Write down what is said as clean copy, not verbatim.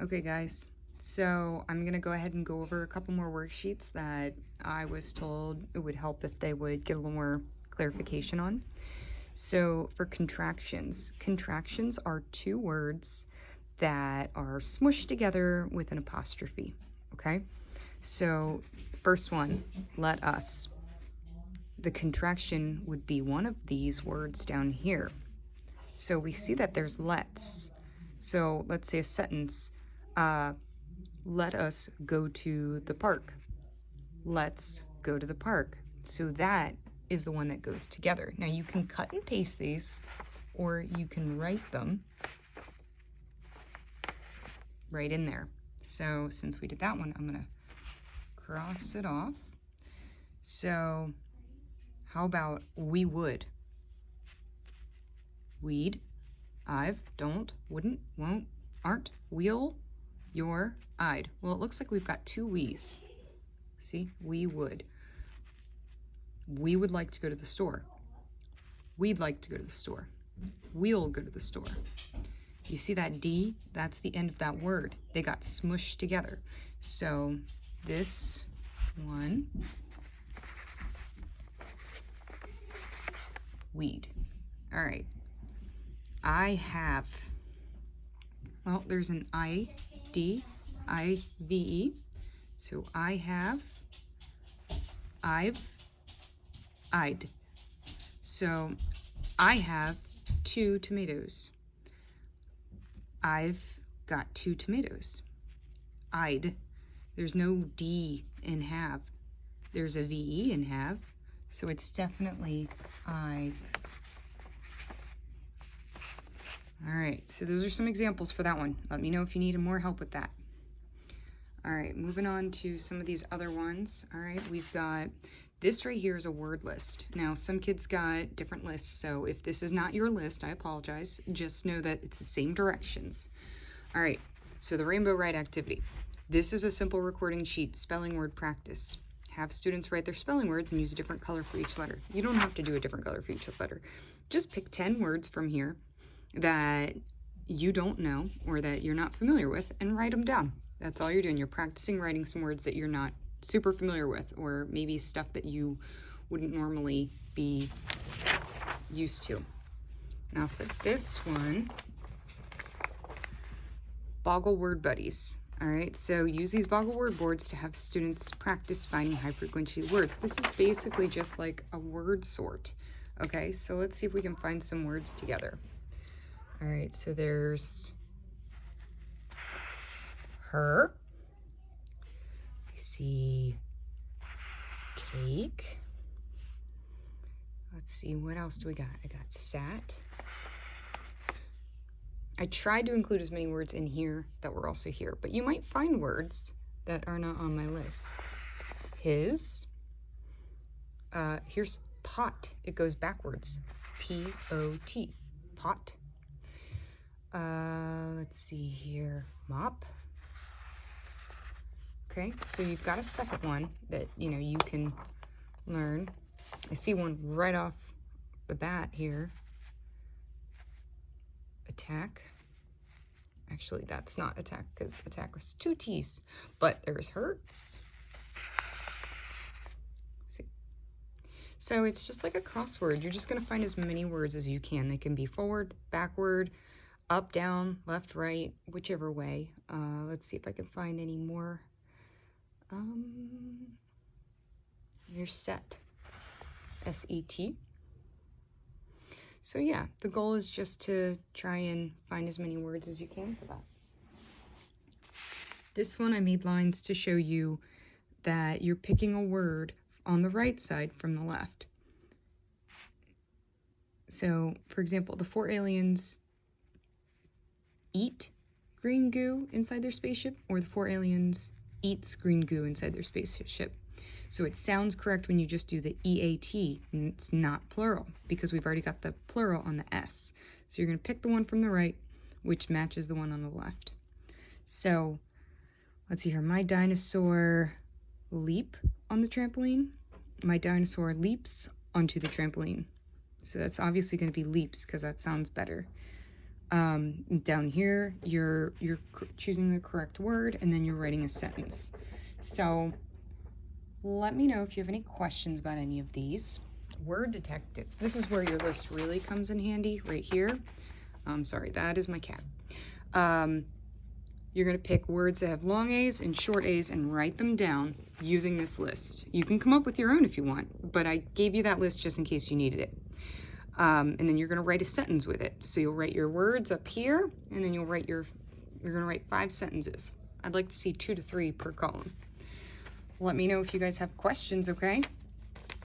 Okay guys, so I'm gonna go ahead and go over a couple more worksheets that I was told it would help if they would get a little more clarification on. So for contractions, contractions are two words that are smushed together with an apostrophe, okay? So first one, let us. The contraction would be one of these words down here. So we see that there's let's. So let's say a sentence, let us go to the park. Let's go to the park. So that is the one that goes together. Now you can cut and paste these, or you can write them right in there. So since we did that one, I'm gonna cross it off. So how about we would? We'd, I've, don't, wouldn't, won't, aren't, we'll, your, I'd. Well, it looks like we've got two we's. See, we would. We would like to go to the store. We'd like to go to the store. We'll go to the store. You see that D? That's the end of that word. They got smushed together. So this one, we'd. All right. I have. Well, there's an I-D, I-V-E. So I have, I've, I'd. So I have 2 tomatoes. I've got 2 tomatoes. I'd. There's no D in have. There's a VE in have. So it's definitely I've. All right, so those are some examples for that one. Let me know if you need more help with that. All right, moving on to some of these other ones. All right, we've got this right here is a word list. Now, some kids got different lists, so if this is not your list, I apologize. Just know that it's the same directions. All right, so the Rainbow Write activity. This is a simple recording sheet, spelling word practice. Have students write their spelling words and use a different color for each letter. You don't have to do a different color for each letter. Just pick 10 words from here that you don't know or that you're not familiar with and write them down. That's all you're doing. You're practicing writing some words that you're not super familiar with, or maybe stuff that you wouldn't normally be used to. Now for this one, Boggle Word Buddies. All right, so use these Boggle Word boards to have students practice finding high frequency words. This is basically just like a word sort. Okay, so let's see if we can find some words together. All right, so there's her. I see cake. Let's see, what else do we got? I got sat. I tried to include as many words in here that were also here, but you might find words that are not on my list. His. Here's pot. It goes backwards. P-O-T. Pot. Let's see here. Mop. Okay, so you've got a second one that, you can learn. I see one right off the bat here. Attack. Actually, that's not attack because attack was 2 T's, but there's hurts. See? So it's just like a crossword. You're just going to find as many words as you can. They can be forward, backward, up, down, left, right, whichever way. Let's see if I can find any more. Here's set. S-E-T. So yeah, the goal is just to try and find as many words as you can for that. This one I made lines to show you that you're picking a word on the right side from the left. So, for example, the 4 aliens eat green goo inside their spaceship, or the 4 aliens eats green goo inside their spaceship. So it sounds correct when you just do the EAT, and it's not plural, because we've already got the plural on the S. So you're going to pick the one from the right, which matches the one on the left. So, let's see here. My dinosaur leap on the trampoline. My dinosaur leaps onto the trampoline. So that's obviously going to be leaps, because that sounds better. Down here, you're choosing the correct word, and then you're writing a sentence. So let me know if you have any questions about any of these. Word detectives. This is where your list really comes in handy, right here. I'm sorry, that is my cat. You're going to pick words that have long A's and short A's and write them down using this list. You can come up with your own if you want, but I gave you that list just in case you needed it. And then you're going to write a sentence with it. So you'll write your words up here, and then you're going to write 5 sentences. I'd like to see 2 to 3 per column. Let me know if you guys have questions, okay?